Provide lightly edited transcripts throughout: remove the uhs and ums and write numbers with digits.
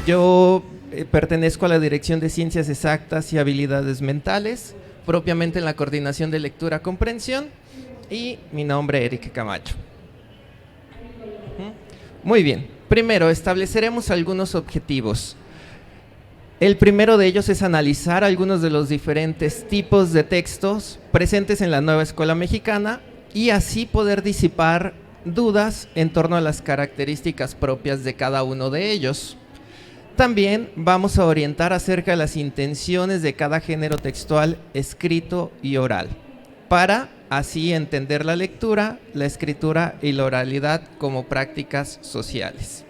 Yo pertenezco a la Dirección de Ciencias Exactas y Habilidades Mentales, propiamente en la Coordinación de Lectura-Comprensión, y mi nombre es Eric Camacho. Muy bien, primero estableceremos algunos objetivos. El primero de ellos es analizar algunos de los diferentes tipos de textos presentes en la nueva escuela mexicana y así poder disipar dudas en torno a las características propias de cada uno de ellos. También vamos a orientar acerca de las intenciones de cada género textual escrito y oral, para así entender la lectura, la escritura y la oralidad como prácticas sociales.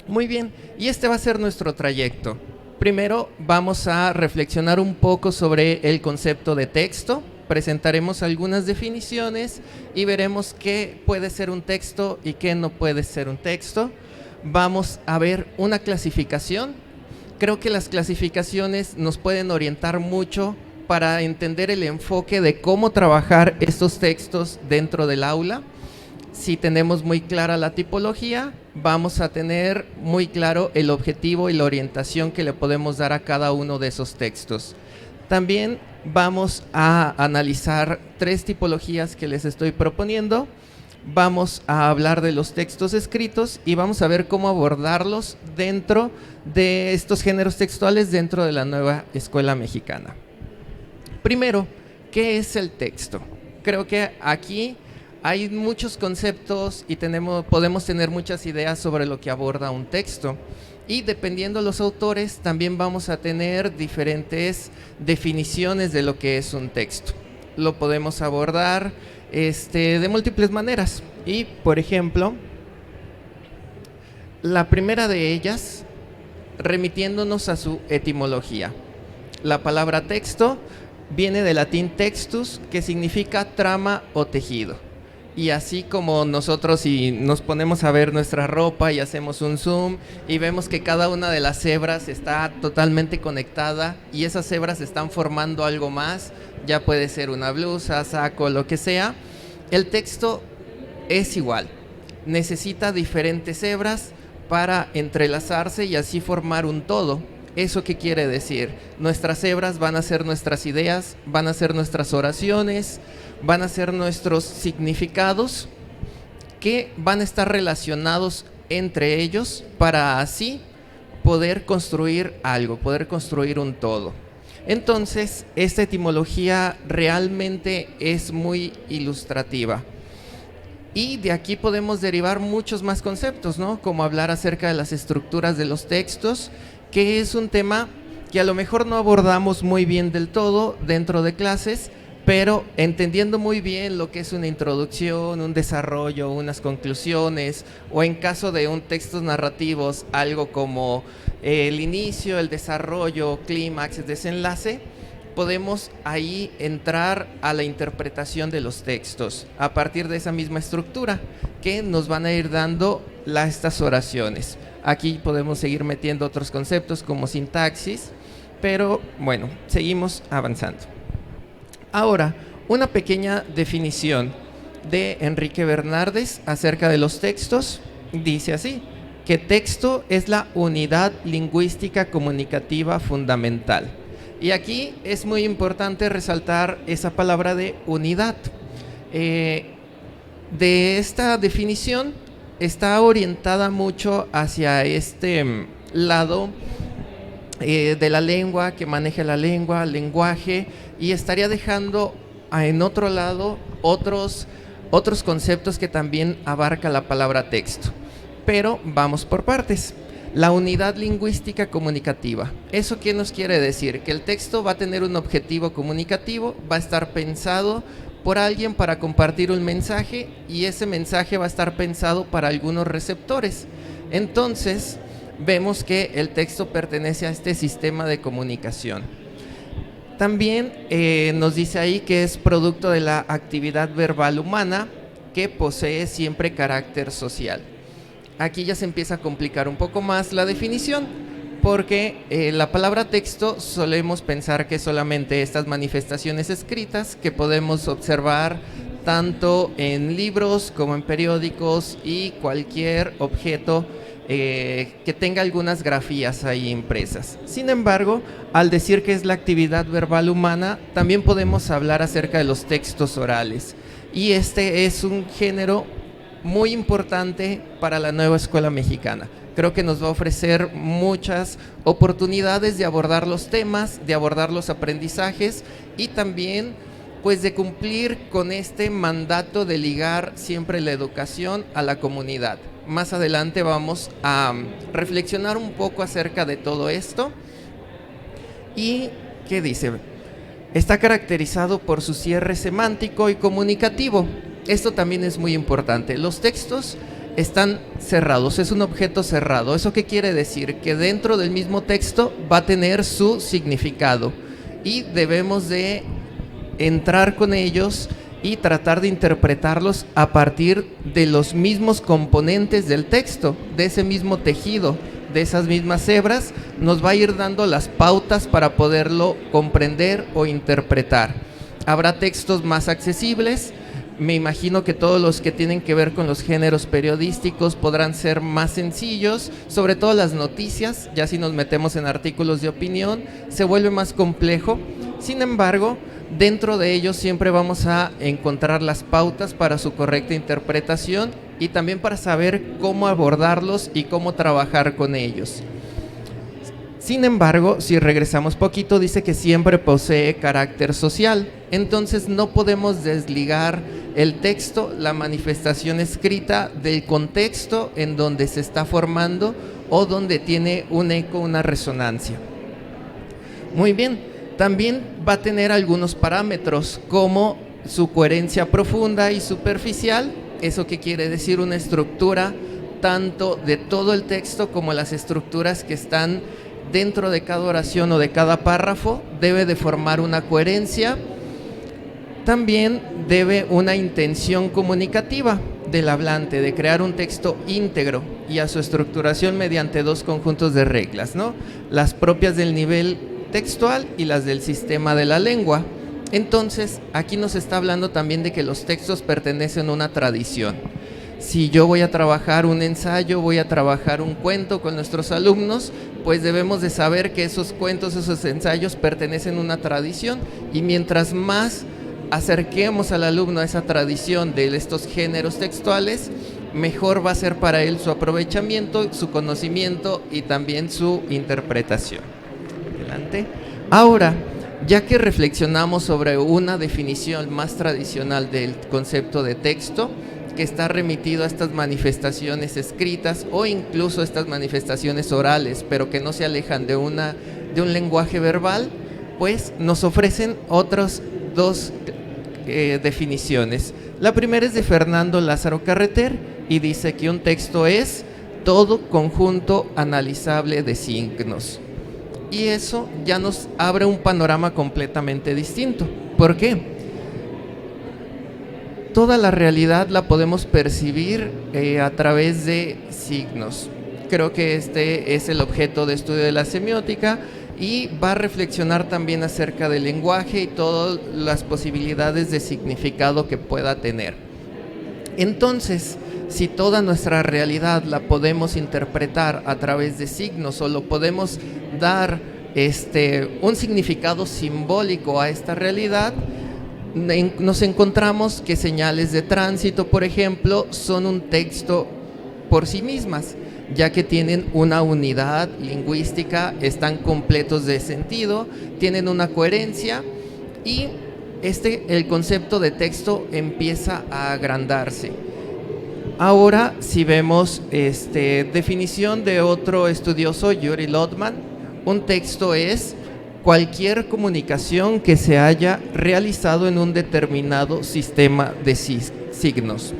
Muy bien, y este va a ser nuestro trayecto. Primero vamos a reflexionar un poco sobre el concepto de texto, presentaremos algunas definiciones y veremos qué puede ser un texto y qué no puede ser un texto. Vamos a ver una clasificación. Creo que las clasificaciones nos pueden orientar mucho para entender el enfoque de cómo trabajar estos textos dentro del aula. Si tenemos muy clara la tipología, vamos a tener muy claro el objetivo y la orientación que le podemos dar a cada uno de esos textos. También vamos a analizar 3 tipologías que les estoy proponiendo. Vamos a hablar de los textos escritos y vamos a ver cómo abordarlos dentro de estos géneros textuales dentro de la nueva escuela mexicana. Primero, ¿qué es el texto? Creo que aquí hay muchos conceptos y podemos tener muchas ideas sobre lo que aborda un texto. Y dependiendo de los autores, también vamos a tener diferentes definiciones de lo que es un texto. Lo podemos abordar de múltiples maneras. Y, por ejemplo, la primera de ellas, remitiéndonos a su etimología. La palabra texto viene del latín textus, que significa trama o tejido. Y así como nosotros si nos ponemos a ver nuestra ropa y hacemos un zoom y vemos que cada una de las hebras está totalmente conectada y esas hebras están formando algo más, ya puede ser una blusa, saco, lo que sea, el texto es igual. Necesita diferentes hebras para entrelazarse y así formar un todo. ¿Eso qué quiere decir? Nuestras hebras van a ser nuestras ideas, van a ser nuestras oraciones, van a ser nuestros significados que van a estar relacionados entre ellos para así poder construir algo, poder construir un todo. Entonces, esta etimología realmente es muy ilustrativa. Y de aquí podemos derivar muchos más conceptos, ¿no? Como hablar acerca de las estructuras de los textos, que es un tema que a lo mejor no abordamos muy bien del todo dentro de clases, pero entendiendo muy bien lo que es una introducción, un desarrollo, unas conclusiones, o en caso de un textos narrativos, algo como el inicio, el desarrollo, clímax, desenlace, podemos ahí entrar a la interpretación de los textos a partir de esa misma estructura que nos van a ir dando estas oraciones. Aquí podemos seguir metiendo otros conceptos como sintaxis, pero bueno, seguimos avanzando. Ahora, una pequeña definición de Enrique Bernardes acerca de los textos. Dice así, que texto es la unidad lingüística comunicativa fundamental. Y aquí es muy importante resaltar esa palabra de unidad. De esta definición está orientada mucho hacia este lado de la lengua, que maneja la lengua, el lenguaje, y estaría dejando en otro lado otros conceptos que también abarca la palabra texto. Pero vamos por partes. La unidad lingüística comunicativa. ¿Eso qué nos quiere decir? Que el texto va a tener un objetivo comunicativo, va a estar pensado por alguien para compartir un mensaje y ese mensaje va a estar pensado para algunos receptores. Entonces, vemos que el texto pertenece a este sistema de comunicación. También nos dice ahí que es producto de la actividad verbal humana que posee siempre carácter social. Aquí ya se empieza a complicar un poco más la definición, porque la palabra texto solemos pensar que solamente estas manifestaciones escritas que podemos observar tanto en libros como en periódicos y cualquier objeto que tenga algunas grafías ahí impresas. Sin embargo, al decir que es la actividad verbal humana, también podemos hablar acerca de los textos orales. Y este es un género muy importante para la nueva escuela mexicana. Creo que nos va a ofrecer muchas oportunidades de abordar los temas, de abordar los aprendizajes y también pues de cumplir con este mandato de ligar siempre la educación a la comunidad. Más adelante vamos a reflexionar un poco acerca de todo esto. ¿Y qué dice? Está caracterizado por su cierre semántico y comunicativo. Esto también es muy importante. Los textos están cerrados, es un objeto cerrado. ¿Eso qué quiere decir? Que dentro del mismo texto va a tener su significado y debemos de entrar con ellos y tratar de interpretarlos a partir de los mismos componentes del texto, de ese mismo tejido, de esas mismas hebras, nos va a ir dando las pautas para poderlo comprender o interpretar. Habrá textos más accesibles. Me imagino que todos los que tienen que ver con los géneros periodísticos podrán ser más sencillos, sobre todo las noticias. Ya si nos metemos en artículos de opinión, se vuelve más complejo. Sin embargo, dentro de ellos siempre vamos a encontrar las pautas para su correcta interpretación y también para saber cómo abordarlos y cómo trabajar con ellos. Sin embargo, si regresamos poquito, dice que siempre posee carácter social. Entonces no podemos desligar el texto, la manifestación escrita, del contexto en donde se está formando o donde tiene un eco, una resonancia. Muy bien, también va a tener algunos parámetros como su coherencia profunda y superficial. ¿Eso qué quiere decir? Una estructura tanto de todo el texto como las estructuras que están dentro de cada oración o de cada párrafo, debe de formar una coherencia. También debe una intención comunicativa del hablante, de crear un texto íntegro y a su estructuración mediante dos conjuntos de reglas, ¿no? Las propias del nivel textual y las del sistema de la lengua. Entonces, aquí nos está hablando también de que los textos pertenecen a una tradición. Si yo voy a trabajar un ensayo, voy a trabajar un cuento con nuestros alumnos, pues debemos de saber que esos cuentos, esos ensayos pertenecen a una tradición y mientras más acerquemos al alumno a esa tradición de estos géneros textuales, mejor va a ser para él su aprovechamiento, su conocimiento y también su interpretación. Adelante. Ahora, ya que reflexionamos sobre una definición más tradicional del concepto de texto, que está remitido a estas manifestaciones escritas o incluso estas manifestaciones orales, pero que no se alejan de un lenguaje verbal, pues nos ofrecen otras dos definiciones. La primera es de Fernando Lázaro Carreter y dice que un texto es todo conjunto analizable de signos. Y eso ya nos abre un panorama completamente distinto. ¿Por qué? Toda la realidad la podemos percibir a través de signos. Creo que este es el objeto de estudio de la semiótica y va a reflexionar también acerca del lenguaje y todas las posibilidades de significado que pueda tener. Entonces, si toda nuestra realidad la podemos interpretar a través de signos o lo podemos dar un significado simbólico a esta realidad, nos encontramos que señales de tránsito, por ejemplo, son un texto por sí mismas, ya que tienen una unidad lingüística, están completos de sentido, tienen una coherencia y el concepto de texto empieza a agrandarse. Ahora, si vemos definición de otro estudioso, Yuri Lotman, un texto es cualquier comunicación que se haya realizado en un determinado sistema de signos.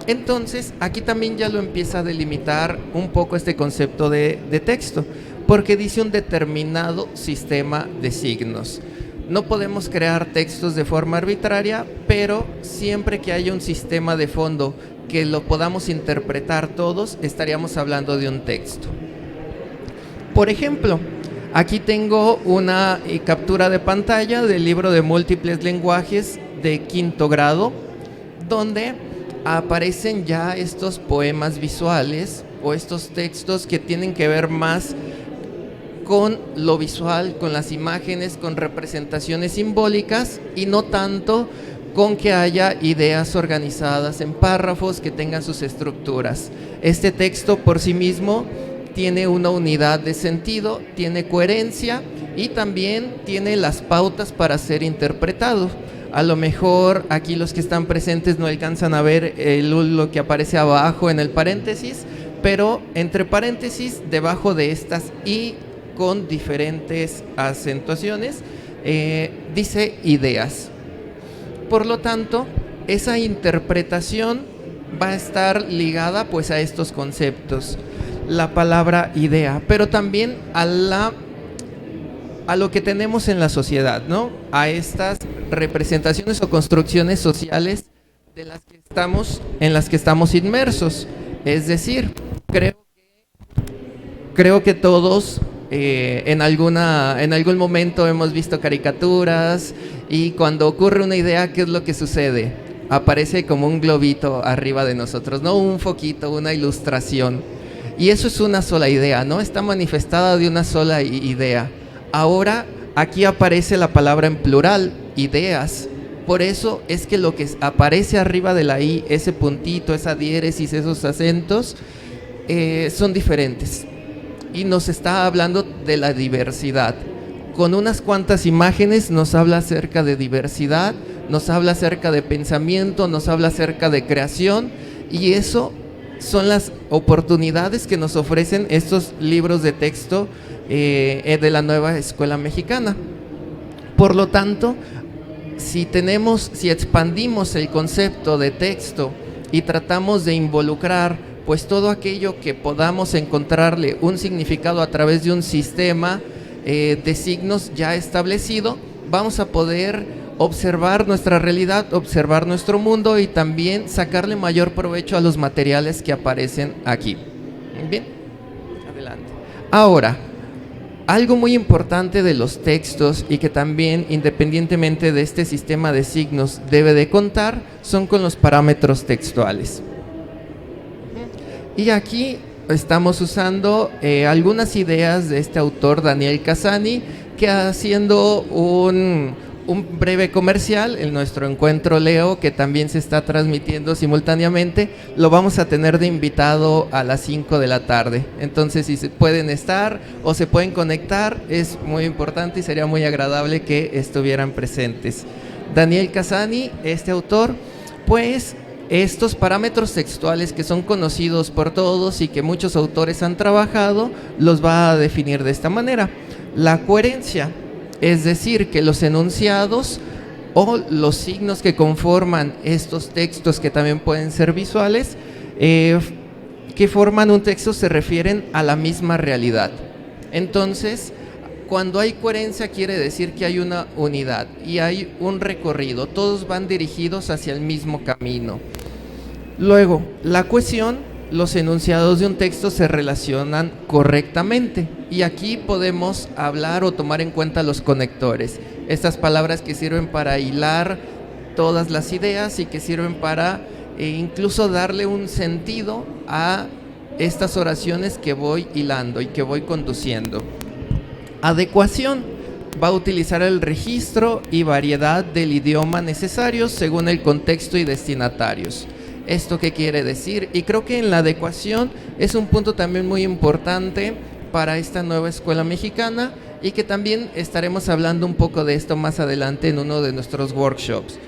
Entonces, aquí también ya lo empieza a delimitar un poco este concepto de texto, porque dice un determinado sistema de signos. No podemos crear textos de forma arbitraria, pero siempre que haya un sistema de fondo que lo podamos interpretar todos, estaríamos hablando de un texto. Por ejemplo, aquí tengo una captura de pantalla del libro de múltiples lenguajes de quinto grado, donde aparecen ya estos poemas visuales o estos textos que tienen que ver más con lo visual, con las imágenes, con representaciones simbólicas y no tanto con que haya ideas organizadas en párrafos que tengan sus estructuras. Este texto por sí mismo tiene una unidad de sentido, tiene coherencia y también tiene las pautas para ser interpretado. A lo mejor aquí los que están presentes no alcanzan a ver lo que aparece abajo en el paréntesis, pero entre paréntesis, debajo de estas y con diferentes acentuaciones, dice ideas. Por lo tanto, esa interpretación va a estar ligada pues a estos conceptos, la palabra idea, pero también a lo que tenemos en la sociedad, ¿no? A estas representaciones o construcciones sociales en las que estamos inmersos. Es decir, creo que todos en algún momento hemos visto caricaturas y cuando ocurre una idea, ¿qué es lo que sucede? Aparece como un globito arriba de nosotros, ¿no? Un foquito, una ilustración. Y eso es una sola idea, ¿no? Está manifestada de una sola idea. Ahora, aquí aparece la palabra en plural, ideas. Por eso es que lo que aparece arriba de la I, ese puntito, esa diéresis, esos acentos, son diferentes. Y nos está hablando de la diversidad. Con unas cuantas imágenes nos habla acerca de diversidad, nos habla acerca de pensamiento, nos habla acerca de creación, y eso son las oportunidades que nos ofrecen estos libros de texto de la nueva escuela mexicana. Por lo tanto, si expandimos el concepto de texto y tratamos de involucrar pues todo aquello que podamos encontrarle un significado a través de un sistema de signos ya establecido, vamos a poder observar nuestra realidad, observar nuestro mundo y también sacarle mayor provecho a los materiales que aparecen aquí. Bien, adelante. Ahora, algo muy importante de los textos y que también, independientemente de este sistema de signos, debe de contar, son con los parámetros textuales. Y aquí estamos usando algunas ideas de este autor, Daniel Cassani, que haciendo un breve comercial, en nuestro encuentro Leo, que también se está transmitiendo simultáneamente, lo vamos a tener de invitado a las 5 de la tarde. Entonces, si se pueden estar o se pueden conectar, es muy importante y sería muy agradable que estuvieran presentes. Daniel Cassani, este autor, pues estos parámetros textuales que son conocidos por todos y que muchos autores han trabajado, los va a definir de esta manera. La coherencia, es decir, que los enunciados o los signos que conforman estos textos, que también pueden ser visuales, que forman un texto, se refieren a la misma realidad. Entonces, cuando hay coherencia quiere decir que hay una unidad y hay un recorrido, todos van dirigidos hacia el mismo camino. Luego, la cohesión, los enunciados de un texto se relacionan correctamente y aquí podemos hablar o tomar en cuenta los conectores, estas palabras que sirven para hilar todas las ideas y que sirven para incluso darle un sentido a estas oraciones que voy hilando y que voy conduciendo. Adecuación, va a utilizar el registro y variedad del idioma necesarios según el contexto y destinatarios. ¿Esto qué quiere decir? Y creo que en la adecuación es un punto también muy importante para esta nueva escuela mexicana y que también estaremos hablando un poco de esto más adelante en uno de nuestros workshops.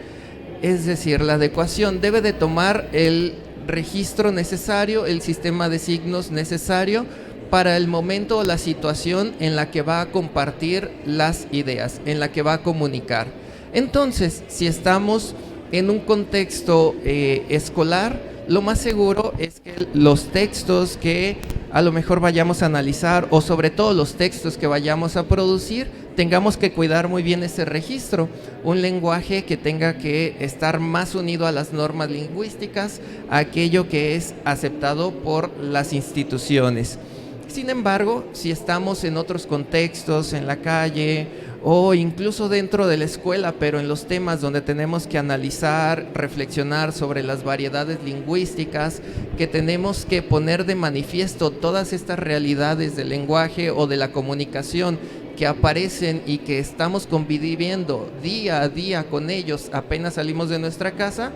Es decir, la adecuación debe de tomar el registro necesario, el sistema de signos necesario para el momento o la situación en la que va a compartir las ideas, en la que va a comunicar. Entonces, si estamos en un contexto escolar, lo más seguro es que los textos que a lo mejor vayamos a analizar o sobre todo los textos que vayamos a producir, tengamos que cuidar muy bien ese registro, un lenguaje que tenga que estar más unido a las normas lingüísticas, a aquello que es aceptado por las instituciones. Sin embargo, si estamos en otros contextos, en la calle o incluso dentro de la escuela, pero en los temas donde tenemos que analizar, reflexionar sobre las variedades lingüísticas, que tenemos que poner de manifiesto todas estas realidades del lenguaje o de la comunicación que aparecen y que estamos conviviendo día a día con ellos apenas salimos de nuestra casa,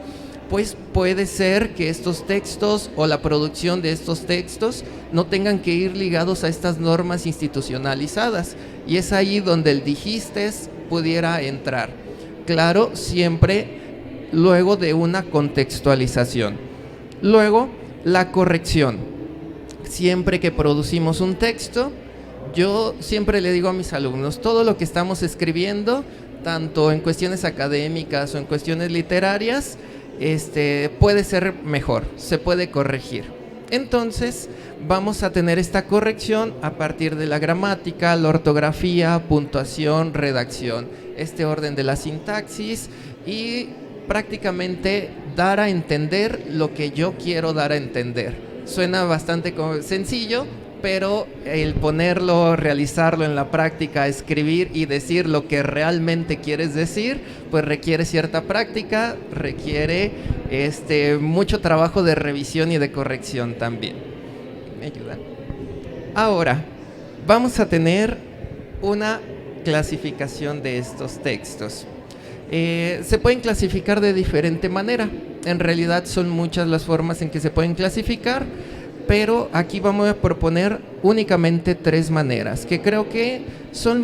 pues puede ser que estos textos o la producción de estos textos no tengan que ir ligados a estas normas institucionalizadas, y es ahí donde el dijistes pudiera entrar. Claro, siempre luego de una contextualización. Luego, la corrección. Siempre que producimos un texto, yo siempre le digo a mis alumnos, todo lo que estamos escribiendo, tanto en cuestiones académicas o en cuestiones literarias, puede ser mejor, se puede corregir. Entonces vamos a tener esta corrección a partir de la gramática, la ortografía, puntuación, redacción, este orden de la sintaxis, y prácticamente dar a entender lo que yo quiero dar a entender. Suena bastante sencillo, pero el ponerlo, realizarlo en la práctica, escribir y decir lo que realmente quieres decir, pues requiere cierta práctica, requiere mucho trabajo de revisión y de corrección también. ¿Me ayudan? Ahora, vamos a tener una clasificación de estos textos. Se pueden clasificar de diferente manera. En realidad son muchas las formas en que se pueden clasificar, pero aquí vamos a proponer únicamente 3 maneras que creo que son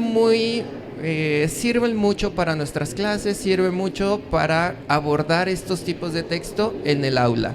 sirven mucho para nuestras clases, sirven mucho para abordar estos tipos de texto en el aula.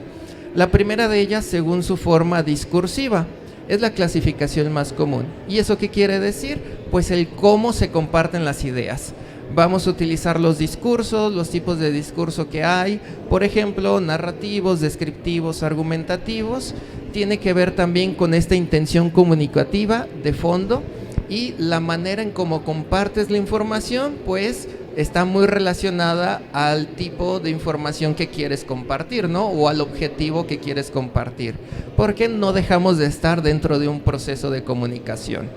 La primera de ellas, según su forma discursiva, es la clasificación más común. ¿Y eso qué quiere decir? Pues el cómo se comparten las ideas. Vamos a utilizar los discursos, los tipos de discurso que hay, por ejemplo, narrativos, descriptivos, argumentativos. Tiene que ver también con esta intención comunicativa de fondo, y la manera en cómo compartes la información, pues está muy relacionada al tipo de información que quieres compartir, ¿no? O al objetivo que quieres compartir, porque no dejamos de estar dentro de un proceso de comunicación.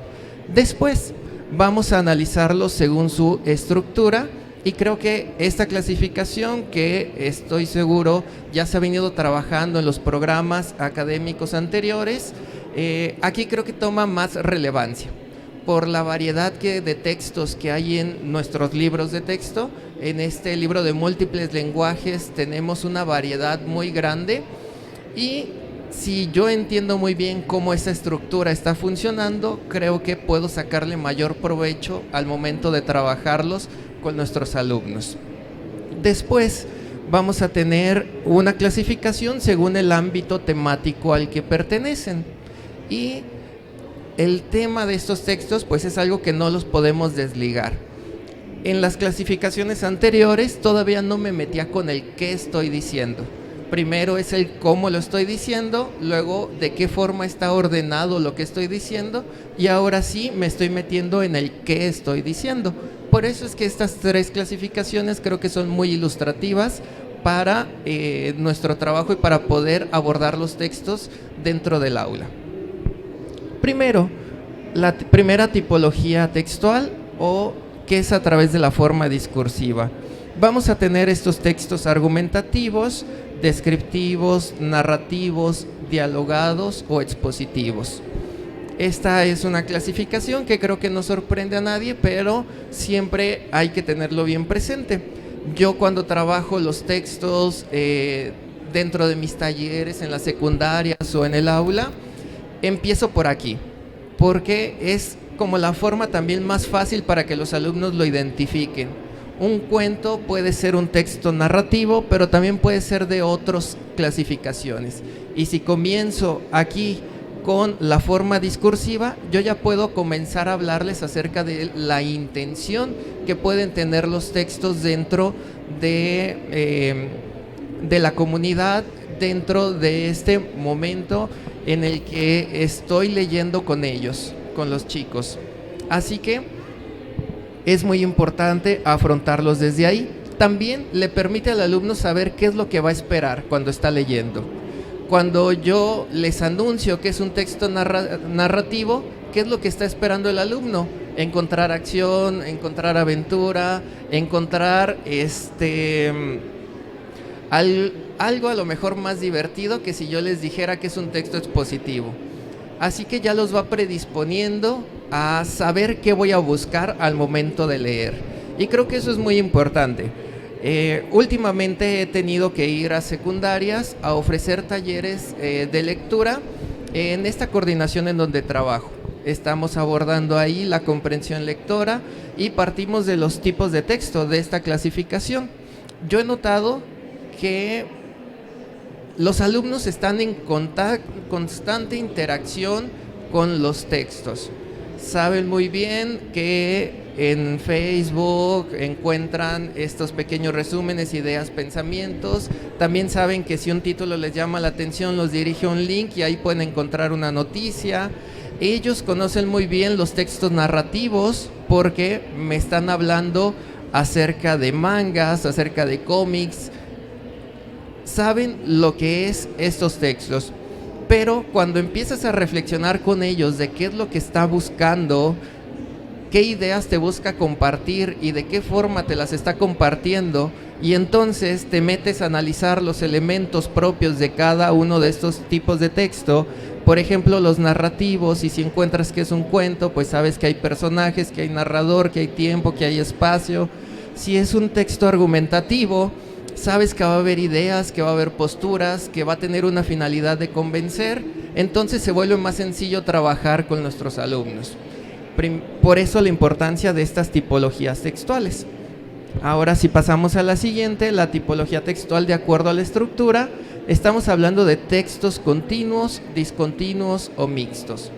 Después vamos a analizarlo según su estructura, y creo que esta clasificación, que estoy seguro ya se ha venido trabajando en los programas académicos anteriores, aquí creo que toma más relevancia por la variedad de textos que hay en nuestros libros de texto. En este libro de múltiples lenguajes tenemos una variedad muy grande, y si yo entiendo muy bien cómo esa estructura está funcionando, creo que puedo sacarle mayor provecho al momento de trabajarlos con nuestros alumnos. Después vamos a tener una clasificación según el ámbito temático al que pertenecen, y el tema de estos textos pues es algo que no los podemos desligar. En las clasificaciones anteriores todavía no me metía con el qué estoy diciendo. Primero es el cómo lo estoy diciendo, luego de qué forma está ordenado lo que estoy diciendo, y ahora sí me estoy metiendo en el qué estoy diciendo. Por eso es que estas 3 clasificaciones creo que son muy ilustrativas para nuestro trabajo y para poder abordar los textos dentro del aula. Primero, la primera tipología textual, o que es a través de la forma discursiva. Vamos a tener estos textos argumentativos, descriptivos, narrativos, dialogados o expositivos. Esta es una clasificación que creo que no sorprende a nadie, pero siempre hay que tenerlo bien presente. Yo cuando trabajo los textos dentro de mis talleres en las secundarias o en el aula, empiezo por aquí, porque es como la forma también más fácil para que los alumnos lo identifiquen. Un cuento puede ser un texto narrativo, pero también puede ser de otras clasificaciones. Y si comienzo aquí con la forma discursiva, yo ya puedo comenzar a hablarles acerca de la intención que pueden tener los textos dentro de la comunidad, dentro de este momento en el que estoy leyendo con ellos, con los chicos. Así que es muy importante afrontarlos desde ahí. También le permite al alumno saber qué es lo que va a esperar cuando está leyendo. Cuando yo les anuncio que es un texto narrativo, ¿qué es lo que está esperando el alumno? encontrar acción, encontrar aventura, encontrar algo a lo mejor más divertido que si yo les dijera que es un texto expositivo. Así que ya los va predisponiendo a saber qué voy a buscar al momento de leer. Y creo que eso es muy importante. Últimamente he tenido que ir a secundarias a ofrecer talleres de lectura en esta coordinación en donde trabajo. Estamos abordando ahí la comprensión lectora y partimos de los tipos de texto de esta clasificación. Yo he notado que los alumnos están en constante interacción con los textos. Saben muy bien que en Facebook encuentran estos pequeños resúmenes, ideas, pensamientos. También saben que si un título les llama la atención, los dirige a un link y ahí pueden encontrar una noticia. Ellos conocen muy bien los textos narrativos porque me están hablando acerca de mangas, acerca de cómics. Saben lo que es estos textos, pero cuando empiezas a reflexionar con ellos de qué es lo que está buscando, qué ideas te busca compartir y de qué forma te las está compartiendo, y entonces te metes a analizar los elementos propios de cada uno de estos tipos de texto. Por ejemplo, los narrativos, y si encuentras que es un cuento, pues sabes que hay personajes, que hay narrador, que hay tiempo, que hay espacio. Si es un texto argumentativo, sabes que va a haber ideas, que va a haber posturas, que va a tener una finalidad de convencer. Entonces se vuelve más sencillo trabajar con nuestros alumnos. Por eso la importancia de estas tipologías textuales. Ahora, si pasamos a la siguiente, la tipología textual de acuerdo a la estructura, estamos hablando de textos continuos, discontinuos o mixtos.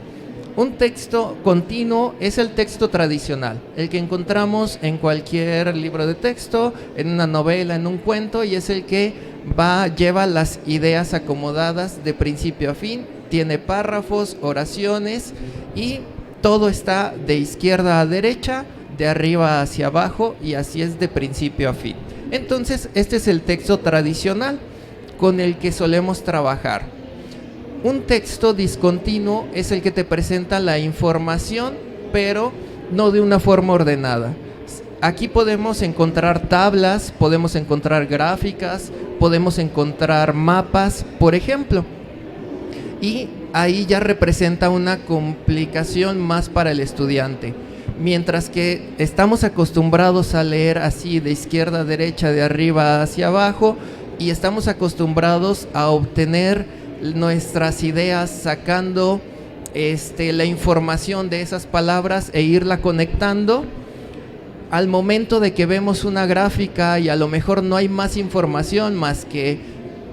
Un texto continuo es el texto tradicional, el que encontramos en cualquier libro de texto, en una novela, en un cuento, y es el que lleva las ideas acomodadas de principio a fin, tiene párrafos, oraciones, y todo está de izquierda a derecha, de arriba hacia abajo, y así es de principio a fin. Entonces, este es el texto tradicional con el que solemos trabajar. Un texto discontinuo es el que te presenta la información, pero no de una forma ordenada. Aquí podemos encontrar tablas, podemos encontrar gráficas, podemos encontrar mapas, por ejemplo. Y ahí ya representa una complicación más para el estudiante. Mientras que estamos acostumbrados a leer así de izquierda a derecha, de arriba hacia abajo, y estamos acostumbrados a obtener nuestras ideas sacando la información de esas palabras e irla conectando. Al momento de que vemos una gráfica y a lo mejor no hay más información más que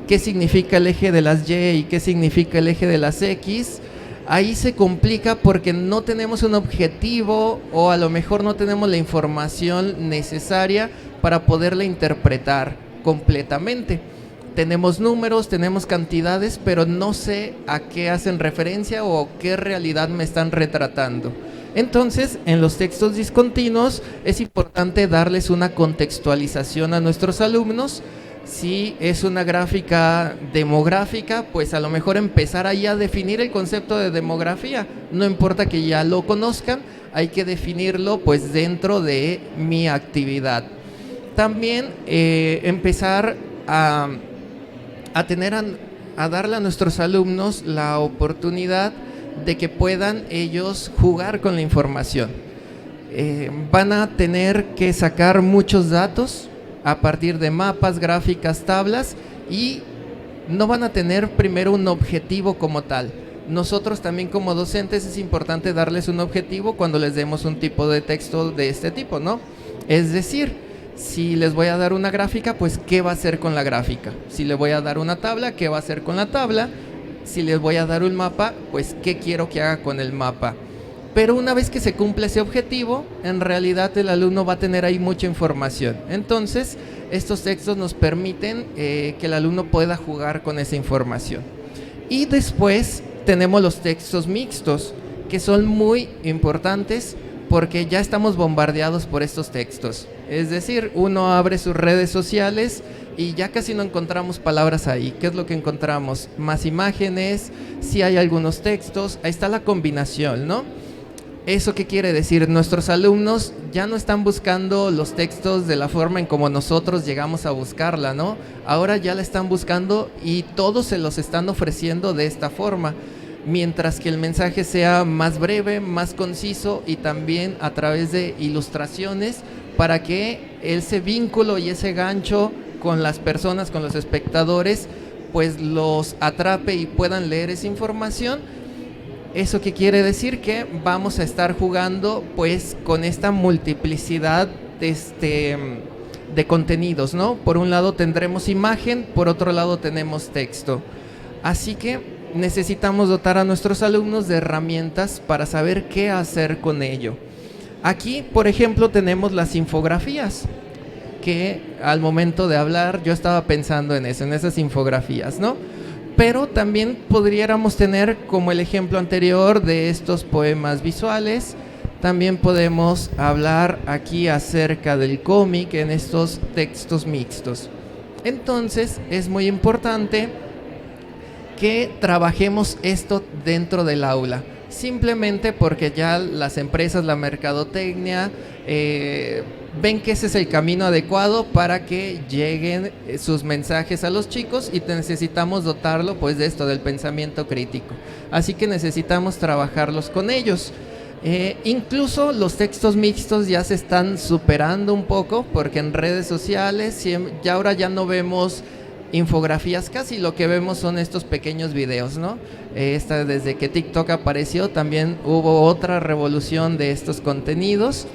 qué significa el eje de las Y y qué significa el eje de las X, ahí se complica porque no tenemos un objetivo, o a lo mejor no tenemos la información necesaria para poderla interpretar completamente. Tenemos números, tenemos cantidades, pero no sé a qué hacen referencia o qué realidad me están retratando. Entonces, en los textos discontinuos es importante darles una contextualización a nuestros alumnos. Si es una gráfica demográfica, pues a lo mejor empezar ahí a definir el concepto de demografía. No importa que ya lo conozcan, hay que definirlo pues dentro de mi actividad. También empezar a darle a nuestros alumnos la oportunidad de que puedan ellos jugar con la información. Van a tener que sacar muchos datos a partir de mapas, gráficas, tablas, y no van a tener primero un objetivo como tal. Nosotros también como docentes es importante darles un objetivo cuando les demos un tipo de texto de este tipo, ¿no? Es decir, si les voy a dar una gráfica, pues ¿qué va a hacer con la gráfica? Si le voy a dar una tabla, ¿qué va a hacer con la tabla? Si les voy a dar un mapa, pues ¿qué quiero que haga con el mapa? Pero una vez que se cumple ese objetivo, en realidad el alumno va a tener ahí mucha información. Entonces, estos textos nos permiten que el alumno pueda jugar con esa información. Y después tenemos los textos mixtos, que son muy importantes porque ya estamos bombardeados por estos textos. Es decir, uno abre sus redes sociales y ya casi no encontramos palabras ahí. ¿Qué es lo que encontramos? Más imágenes, sí hay algunos textos, ahí está la combinación, ¿no? ¿Eso qué quiere decir? Nuestros alumnos ya no están buscando los textos de la forma en como nosotros llegamos a buscarla, ¿no? Ahora ya la están buscando y todos se los están ofreciendo de esta forma, mientras que el mensaje sea más breve, más conciso y también a través de ilustraciones para que ese vínculo y ese gancho con las personas, con los espectadores, pues los atrape y puedan leer esa información. ¿Eso qué quiere decir? Que vamos a estar jugando pues con esta multiplicidad de contenidos, ¿no? Por un lado tendremos imagen, por otro lado tenemos texto. Así que necesitamos dotar a nuestros alumnos de herramientas para saber qué hacer con ello. Aquí, por ejemplo, tenemos las infografías, que al momento de hablar yo estaba pensando en eso, en esas infografías, ¿no? Pero también podríamos tener como el ejemplo anterior de estos poemas visuales. También podemos hablar aquí acerca del cómic en estos textos mixtos. Entonces es muy importante que trabajemos esto dentro del aula, simplemente porque ya las empresas, la mercadotecnia, ven que ese es el camino adecuado para que lleguen sus mensajes a los chicos y necesitamos dotarlo pues de esto, del pensamiento crítico. Así que necesitamos trabajarlos con ellos. Incluso los textos mixtos ya se están superando un poco porque en redes sociales ya ahora ya no vemos infografías, casi lo que vemos son estos pequeños videos, ¿no? Desde que TikTok apareció también hubo otra revolución de estos contenidos.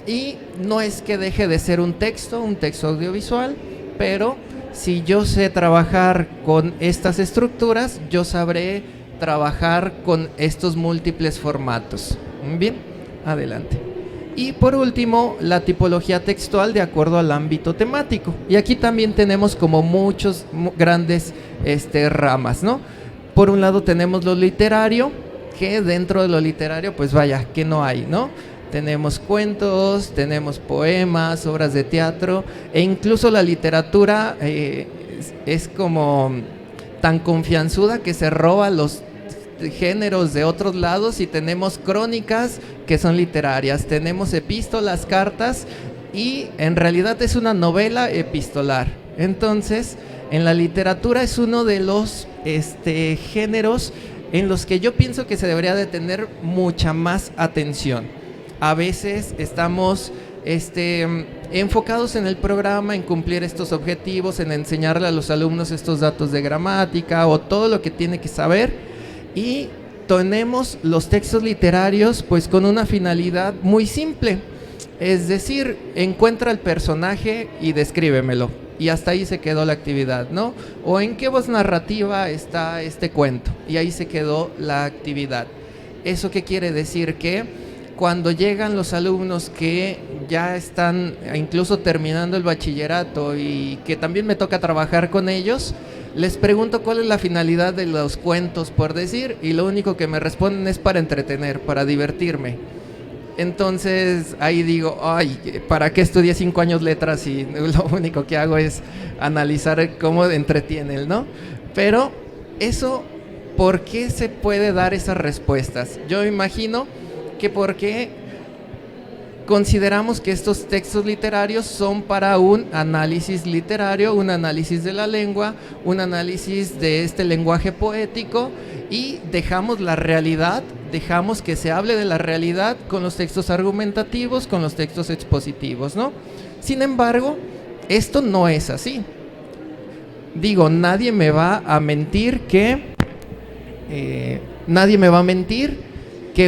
Y no es que deje de ser un texto audiovisual, pero si yo sé trabajar con estas estructuras, yo sabré trabajar con estos múltiples formatos. Bien, adelante. Y por último, la tipología textual de acuerdo al ámbito temático. Y aquí también tenemos como muchos grandes ramas, ¿no? Por un lado tenemos lo literario, que dentro de lo literario, pues vaya, que no hay, ¿no? Tenemos cuentos, tenemos poemas, obras de teatro e incluso la literatura es como tan confianzuda que se roba los géneros de otros lados y tenemos crónicas que son literarias, tenemos epístolas, cartas y en realidad es una novela epistolar. Entonces, en la literatura es uno de los géneros en los que yo pienso que se debería de tener mucha más atención. A veces estamos enfocados en el programa, en cumplir estos objetivos, en enseñarle a los alumnos estos datos de gramática o todo lo que tiene que saber, y tenemos los textos literarios pues con una finalidad muy simple, es decir, encuentra el personaje y descríbemelo, y hasta ahí se quedó la actividad, ¿no? O en qué voz narrativa está este cuento, y ahí se quedó la actividad. ¿Eso qué quiere decir? Que cuando llegan los alumnos que ya están incluso terminando el bachillerato y que también me toca trabajar con ellos, les pregunto cuál es la finalidad de los cuentos, por decir, y lo único que me responden es para entretener, para divertirme. Entonces ahí digo, ay, ¿para qué estudié 5 años letras y lo único que hago es analizar cómo entretienen, ¿no? Pero eso, ¿por qué se puede dar esas respuestas? Yo imagino que porque consideramos que estos textos literarios son para un análisis literario, un análisis de la lengua, un análisis de este lenguaje poético, y dejamos la realidad, dejamos que se hable de la realidad con los textos argumentativos, con los textos expositivos, ¿no? Sin embargo, esto no es así. Digo, nadie me va a mentir que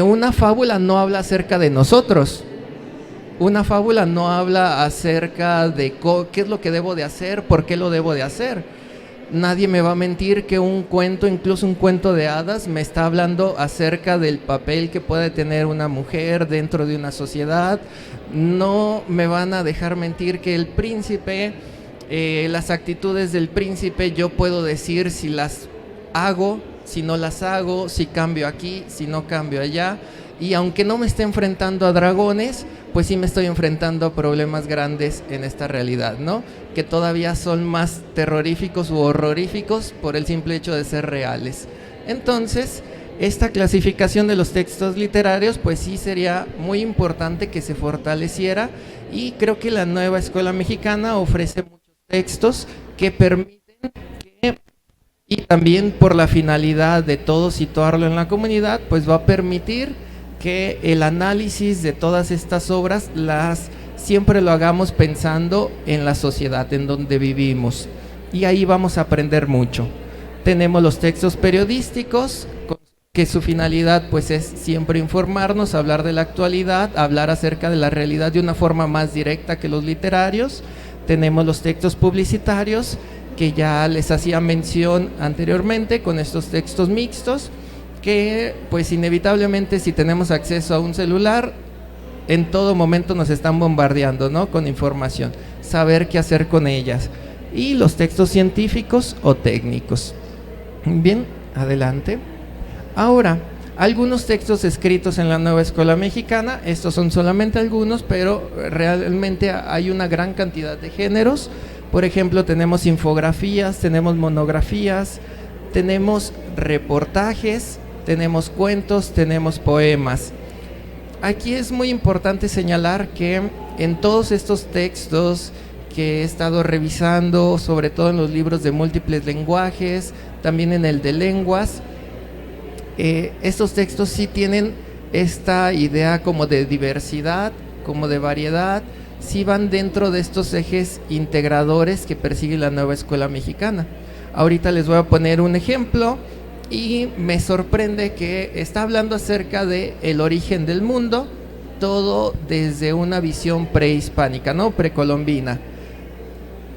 una fábula no habla acerca de nosotros. Una fábula no habla acerca de qué es lo que debo de hacer, por qué lo debo de hacer. Nadie me va a mentir que un cuento, incluso un cuento de hadas, me está hablando acerca del papel que puede tener una mujer dentro de una sociedad. No me van a dejar mentir que el príncipe, las actitudes del príncipe, yo puedo decir si las hago, si no las hago, si cambio aquí, si no cambio allá. Y aunque no me esté enfrentando a dragones, pues sí me estoy enfrentando a problemas grandes en esta realidad, ¿no? Que todavía son más terroríficos u horroríficos por el simple hecho de ser reales. Entonces, Esta clasificación de los textos literarios, pues sí sería muy importante que se fortaleciera, y creo que la nueva escuela mexicana ofrece muchos textos que permiten que, y también por la finalidad de todo situarlo en la comunidad, pues va a permitir que el análisis de todas estas obras siempre lo hagamos pensando en la sociedad en donde vivimos, y ahí vamos a aprender mucho. Tenemos los textos periodísticos, que su finalidad pues es siempre informarnos, hablar de la actualidad, hablar acerca de la realidad de una forma más directa que los literarios. Tenemos los textos publicitarios, que ya les hacía mención anteriormente, con estos textos mixtos, que pues inevitablemente, si tenemos acceso a un celular, en todo momento nos están bombardeando, ¿no?, con información, saber qué hacer con ellas. Y los textos científicos o técnicos. Bien, adelante. Ahora, algunos textos escritos en la nueva escuela mexicana, estos son solamente algunos, pero realmente hay una gran cantidad de géneros. Por ejemplo, tenemos infografías, tenemos monografías, tenemos reportajes, tenemos cuentos, tenemos poemas. Aquí es muy importante señalar que en todos estos textos que he estado revisando, sobre todo en los libros de múltiples lenguajes, también en el de lenguas, estos textos sí tienen esta idea como de diversidad, como de variedad, sí van dentro de estos ejes integradores que persigue la nueva escuela mexicana. Ahorita les voy a poner un ejemplo, y me sorprende que está hablando acerca de el origen del mundo, todo desde una visión prehispánica, ¿no?, precolombina.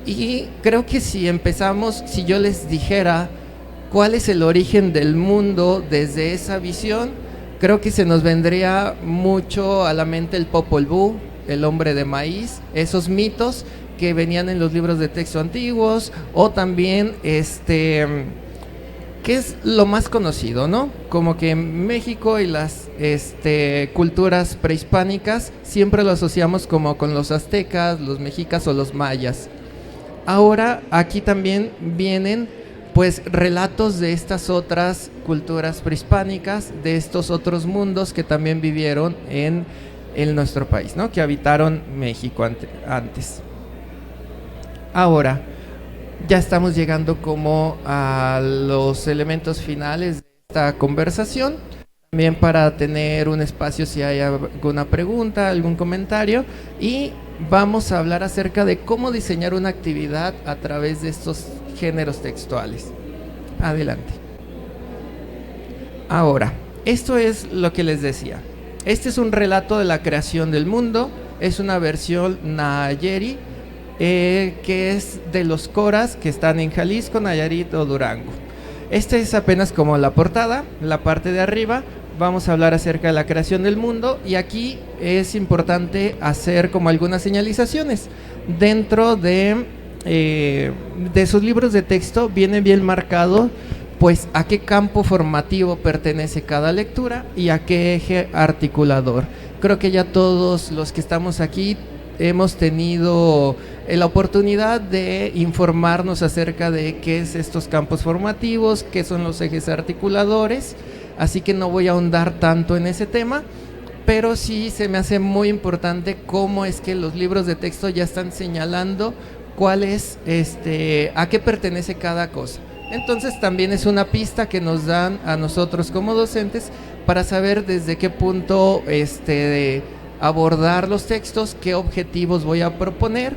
Y creo que si yo les dijera cuál es el origen del mundo desde esa visión, creo que se nos vendría mucho a la mente el Popol Vuh, el hombre de maíz, esos mitos que venían en los libros de texto antiguos, o también que es lo más conocido, ¿no? Como que en México y las culturas prehispánicas siempre lo asociamos como con los aztecas, los mexicas o los mayas. Ahora aquí también vienen pues relatos de estas otras culturas prehispánicas, de estos otros mundos que también vivieron en nuestro país, ¿no?, que habitaron México antes. Ahora, ya estamos llegando como a los elementos finales de esta conversación, también para tener un espacio si hay alguna pregunta, algún comentario, y vamos a hablar acerca de cómo diseñar una actividad a través de estos géneros textuales. Adelante. Ahora, esto es lo que les decía. Este es un relato de la creación del mundo, es una versión nayeri, que es de los coras que están en Jalisco, Nayarit o Durango. Este es apenas como la portada, la parte de arriba. Vamos a hablar acerca de la creación del mundo, y aquí es importante hacer como algunas señalizaciones. Dentro de sus libros de texto viene bien marcado pues a qué campo formativo pertenece cada lectura y a qué eje articulador. Creo que ya todos los que estamos aquí hemos tenido la oportunidad de informarnos acerca de qué es estos campos formativos, qué son los ejes articuladores, así que no voy a ahondar tanto en ese tema, pero sí se me hace muy importante cómo es que los libros de texto ya están señalando cuál es, a qué pertenece cada cosa. Entonces también es una pista que nos dan a nosotros como docentes para saber desde qué punto abordar los textos, qué objetivos voy a proponer,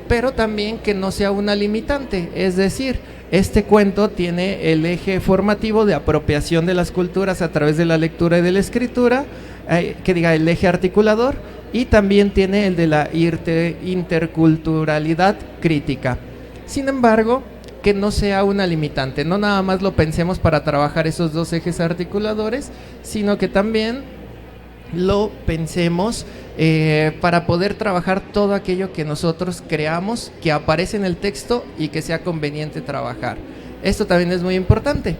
pero también que no sea una limitante. Es decir, este cuento tiene el eje formativo de apropiación de las culturas a través de la lectura y de la escritura, el eje articulador, y también tiene el de la interculturalidad crítica. Sin embargo, que no sea una limitante, no nada más lo pensemos para trabajar esos dos ejes articuladores, sino que también lo pensemos para poder trabajar todo aquello que nosotros creamos que aparece en el texto y que sea conveniente trabajar. Esto también es muy importante,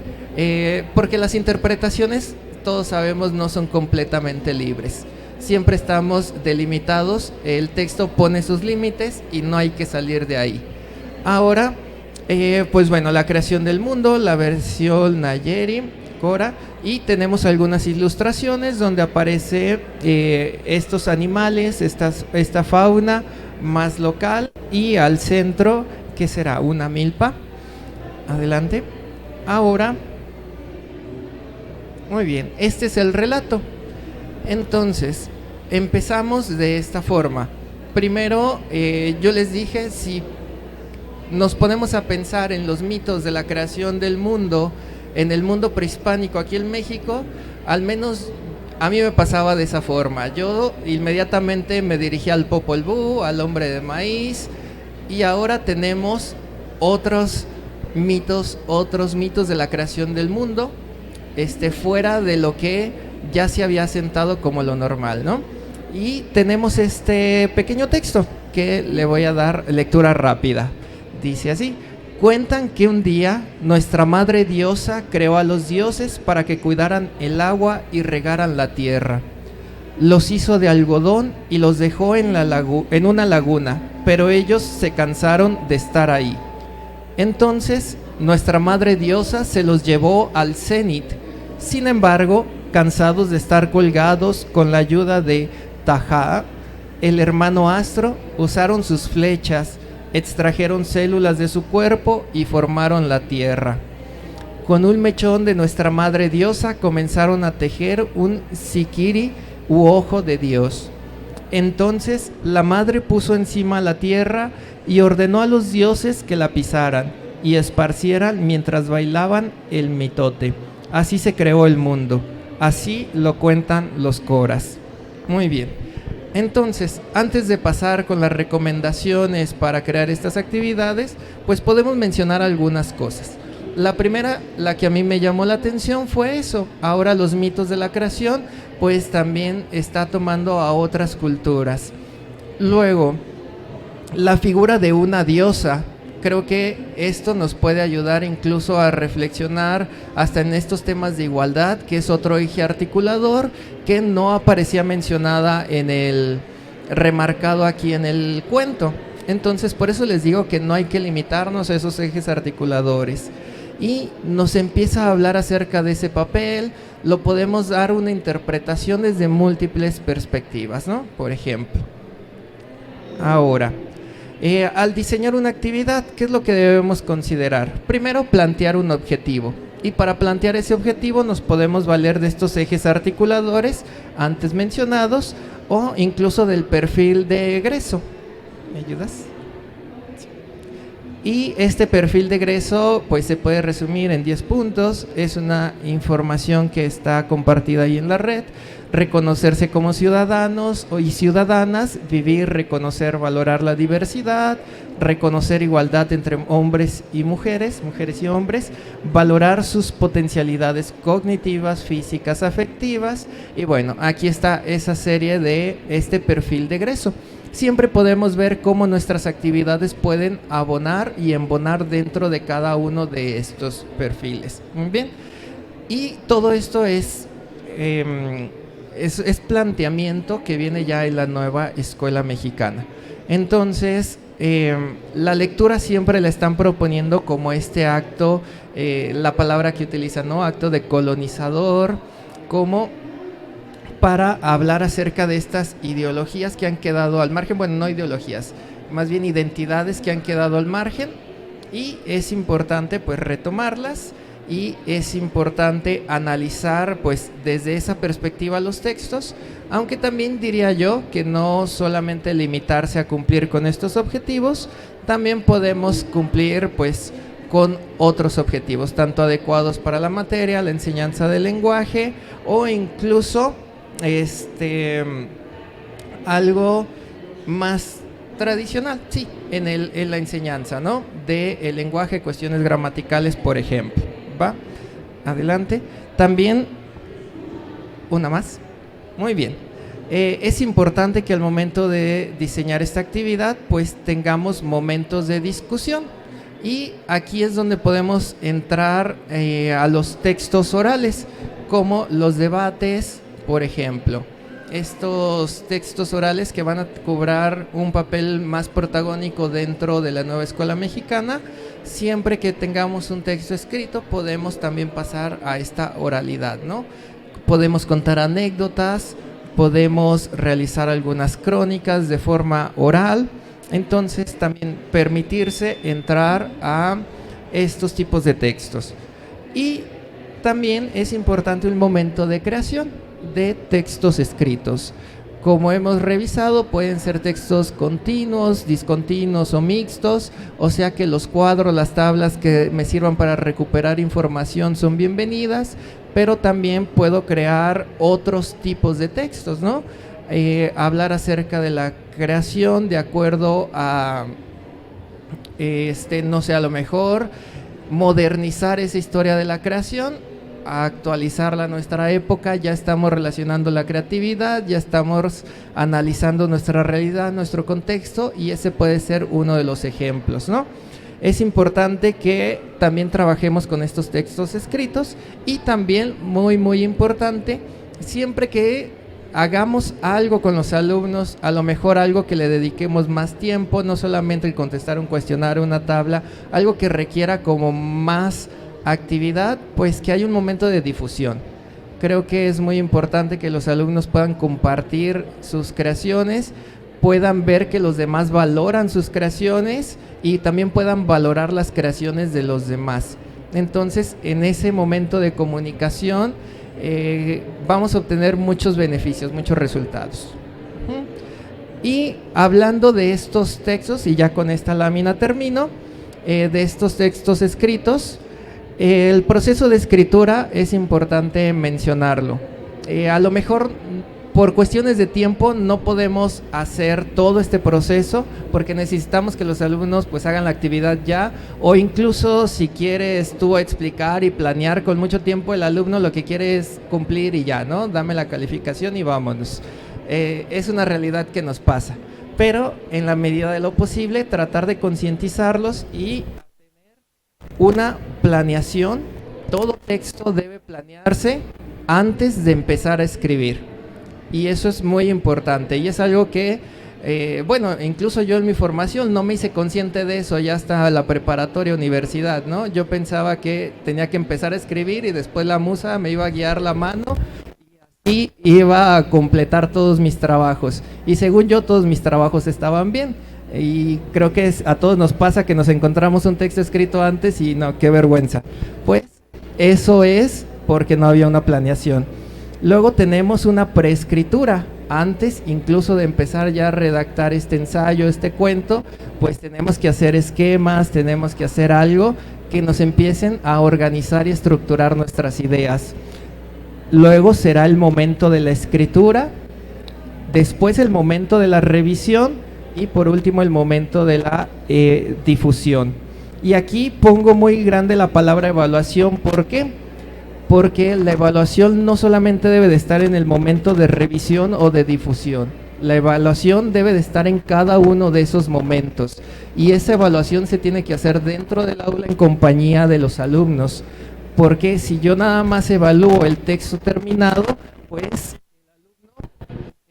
porque las interpretaciones, todos sabemos, no son completamente libres. Siempre estamos delimitados, el texto pone sus límites y no hay que salir de ahí. Ahora, pues bueno, la creación del mundo, la versión Nayeri, Cora, y tenemos algunas ilustraciones donde aparece estos animales, esta fauna más local, y al centro, que será una milpa. Adelante. Ahora, muy bien, este es el relato. Entonces, empezamos de esta forma. Primero, yo les dije, si nos ponemos a pensar en los mitos de la creación del mundo, en el mundo prehispánico aquí en México, al menos a mí me pasaba de esa forma. Yo inmediatamente me dirigí al Popol Vuh, al hombre de maíz, y ahora tenemos otros mitos de la creación del mundo, fuera de lo que ya se había sentado como lo normal, ¿no? Y tenemos este pequeño texto que le voy a dar lectura rápida. Dice así: cuentan que un día nuestra madre diosa creó a los dioses para que cuidaran el agua y regaran la tierra. Los hizo de algodón y los dejó en una laguna, pero ellos se cansaron de estar ahí. Entonces nuestra madre diosa se los llevó al cenit. Sin embargo, cansados de estar colgados, con la ayuda de Taha, el hermano astro, usaron sus flechas, extrajeron células de su cuerpo y formaron la tierra. Con un mechón de nuestra madre diosa comenzaron a tejer un sikiri u ojo de Dios. Entonces la madre puso encima la tierra y ordenó a los dioses que la pisaran y esparcieran mientras bailaban el mitote. Así se creó el mundo. Así lo cuentan los coras. Muy bien. Entonces, antes de pasar con las recomendaciones para crear estas actividades, pues podemos mencionar algunas cosas. La primera, la que a mí me llamó la atención, fue eso. Ahora los mitos de la creación, pues también está tomando a otras culturas. Luego, la figura de una diosa. Creo que esto nos puede ayudar incluso a reflexionar hasta en estos temas de igualdad, que es otro eje articulador que no aparecía mencionada en el remarcado aquí en el cuento. Entonces, por eso les digo que no hay que limitarnos a esos ejes articuladores. Y nos empieza a hablar acerca de ese papel, lo podemos dar una interpretación desde múltiples perspectivas, ¿no? Por ejemplo, ahora, al diseñar una actividad, ¿qué es lo que debemos considerar? Primero, plantear un objetivo. Y para plantear ese objetivo nos podemos valer de estos ejes articuladores antes mencionados o incluso del perfil de egreso. ¿Me ayudas? Y este perfil de egreso pues se puede resumir en 10 puntos. Es una información que está compartida ahí en la red. Reconocerse como ciudadanos y ciudadanas, vivir, reconocer, valorar la diversidad, reconocer igualdad entre hombres y mujeres y hombres, valorar sus potencialidades cognitivas, físicas, afectivas. Y bueno, aquí está esa serie de este perfil de egreso. Siempre podemos ver cómo nuestras actividades pueden abonar y embonar dentro de cada uno de estos perfiles. Muy bien. Y todo esto es planteamiento que viene ya en la nueva escuela mexicana. Entonces, la lectura siempre la están proponiendo como este acto, la palabra que utilizan, ¿no? Acto de colonizador, como para hablar acerca de estas ideologías que han quedado al margen, bueno, no ideologías, más bien identidades que han quedado al margen, y es importante pues retomarlas, y es importante analizar pues desde esa perspectiva los textos, aunque también diría yo que no solamente limitarse a cumplir con estos objetivos, también podemos cumplir pues con otros objetivos, tanto adecuados para la materia, la enseñanza del lenguaje, o incluso algo más tradicional, sí, en la enseñanza, ¿no? Del lenguaje, cuestiones gramaticales, por ejemplo. ¿Va? Adelante. También, una más. Muy bien. Es importante que al momento de diseñar esta actividad, pues tengamos momentos de discusión. Y aquí es donde podemos entrar a los textos orales, como los debates, por ejemplo. Estos textos orales que van a cobrar un papel más protagónico dentro de la nueva escuela mexicana, siempre que tengamos un texto escrito podemos también pasar a esta oralidad, ¿no? Podemos contar anécdotas, podemos realizar algunas crónicas de forma oral, entonces también permitirse entrar a estos tipos de textos. Y también es importante un momento de creación de textos escritos. Como hemos revisado, pueden ser textos continuos, discontinuos o mixtos, o sea que los cuadros, las tablas que me sirvan para recuperar información son bienvenidas, pero también puedo crear otros tipos de textos, ¿no? Hablar acerca de la creación de acuerdo a, no sé, a lo mejor modernizar esa historia de la creación, actualizarla a nuestra época, ya estamos relacionando la creatividad, ya estamos analizando nuestra realidad, nuestro contexto, y ese puede ser uno de los ejemplos, ¿no? Es importante que también trabajemos con estos textos escritos, y también muy importante, siempre que hagamos algo con los alumnos, a lo mejor algo que le dediquemos más tiempo, no solamente el contestar un cuestionario, una tabla, algo que requiera como más actividad, pues que haya un momento de difusión. Creo que es muy importante que los alumnos puedan compartir sus creaciones, puedan ver que los demás valoran sus creaciones y también puedan valorar las creaciones de los demás. Entonces, en ese momento de comunicación vamos a obtener muchos beneficios, muchos resultados. Y hablando de estos textos, y ya con esta lámina termino, de estos textos escritos, el proceso de escritura es importante mencionarlo. A lo mejor por cuestiones de tiempo no podemos hacer todo este proceso porque necesitamos que los alumnos pues hagan la actividad ya, o incluso si quieres tú explicar y planear con mucho tiempo, el alumno lo que quiere es cumplir y ya, ¿no? Dame la calificación y vámonos. Es una realidad que nos pasa, pero en la medida de lo posible tratar de concientizarlos y una planeación. Todo texto debe planearse antes de empezar a escribir, y eso es muy importante, y es algo que bueno, incluso yo en mi formación no me hice consciente de eso ya hasta la preparatoria, universidad, ¿no? Yo pensaba que tenía que empezar a escribir y después la musa me iba a guiar la mano y iba a completar todos mis trabajos, y según yo todos mis trabajos estaban bien. Y creo que a todos nos pasa que nos encontramos un texto escrito antes y no, qué vergüenza. Pues eso es porque no había una planeación. Luego tenemos una preescritura. Antes incluso de empezar ya a redactar este ensayo, este cuento, pues tenemos que hacer esquemas, tenemos que hacer algo que nos empiecen a organizar y estructurar nuestras ideas. Luego será el momento de la escritura, después el momento de la revisión, y por último el momento de la difusión. Y aquí pongo muy grande la palabra evaluación. ¿Por qué? Porque la evaluación no solamente debe de estar en el momento de revisión o de difusión. La evaluación debe de estar en cada uno de esos momentos, y esa evaluación se tiene que hacer dentro del aula en compañía de los alumnos, porque si yo nada más evalúo el texto terminado, pues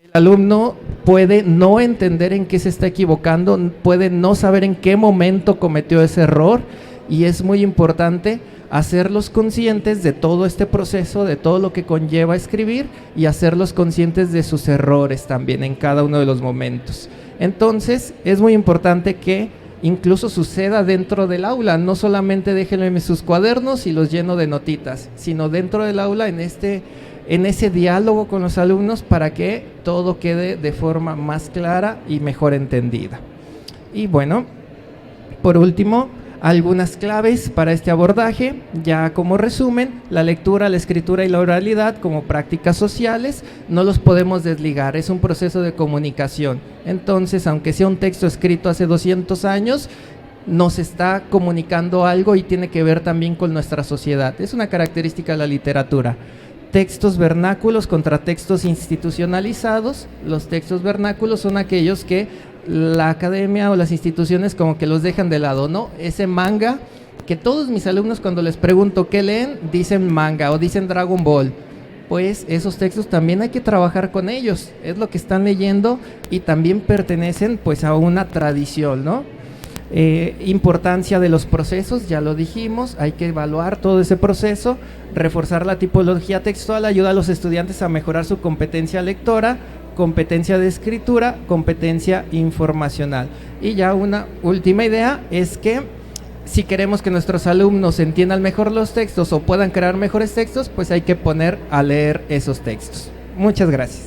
el alumno puede no entender en qué se está equivocando, puede no saber en qué momento cometió ese error, y es muy importante hacerlos conscientes de todo este proceso, de todo lo que conlleva escribir, y hacerlos conscientes de sus errores también en cada uno de los momentos. Entonces es muy importante que incluso suceda dentro del aula, no solamente déjenme en sus cuadernos y los lleno de notitas, sino dentro del aula en ese diálogo con los alumnos, para que todo quede de forma más clara y mejor entendida. Y bueno, por último, algunas claves para este abordaje, ya como resumen: la lectura, la escritura y la oralidad como prácticas sociales no los podemos desligar, es un proceso de comunicación. Entonces, aunque sea un texto escrito hace 200 años, nos está comunicando algo y tiene que ver también con nuestra sociedad. Es una característica de la literatura. Textos vernáculos contra textos institucionalizados. Los textos vernáculos son aquellos que la academia o las instituciones como que los dejan de lado, ¿no? Ese manga que todos mis alumnos, cuando les pregunto qué leen, dicen manga o dicen Dragon Ball. Pues esos textos también hay que trabajar con ellos, es lo que están leyendo y también pertenecen pues a una tradición, ¿no? Importancia de los procesos, ya lo dijimos, hay que evaluar todo ese proceso. Reforzar la tipología textual ayuda a los estudiantes a mejorar su competencia lectora, competencia de escritura, competencia informacional. Y ya una última idea es que si queremos que nuestros alumnos entiendan mejor los textos o puedan crear mejores textos, pues hay que poner a leer esos textos. Muchas gracias.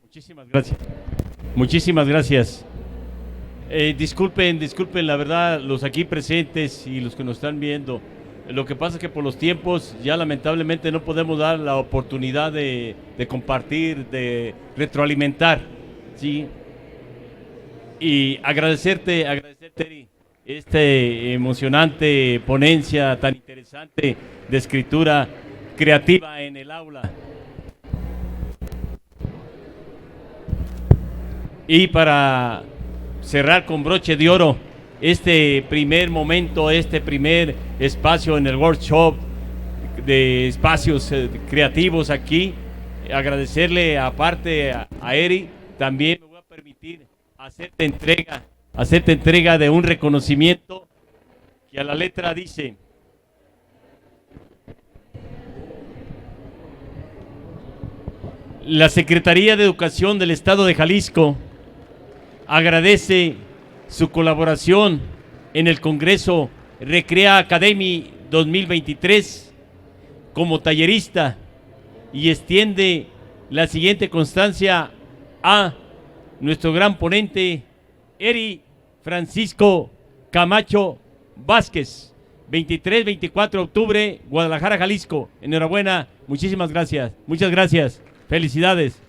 Muchísimas gracias. Muchísimas gracias. Disculpen, la verdad, los aquí presentes y los que nos están viendo. Lo que pasa es que por los tiempos ya lamentablemente no podemos dar la oportunidad de compartir, de retroalimentar, ¿sí? Y agradecerte, Eri, emocionante ponencia tan interesante de escritura creativa en el aula. Y para cerrar con broche de oro este primer momento, este primer espacio en el workshop de espacios creativos aquí, agradecerle aparte a Eri, también me voy a permitir hacerte entrega de un reconocimiento que a la letra dice: la Secretaría de Educación del Estado de Jalisco agradece su colaboración en el Congreso Recrea Academy 2023 como tallerista y extiende la siguiente constancia a nuestro gran ponente Eri Francisco Camacho Vázquez, 23-24 de octubre, Guadalajara, Jalisco. Enhorabuena, muchísimas gracias, muchas gracias, felicidades.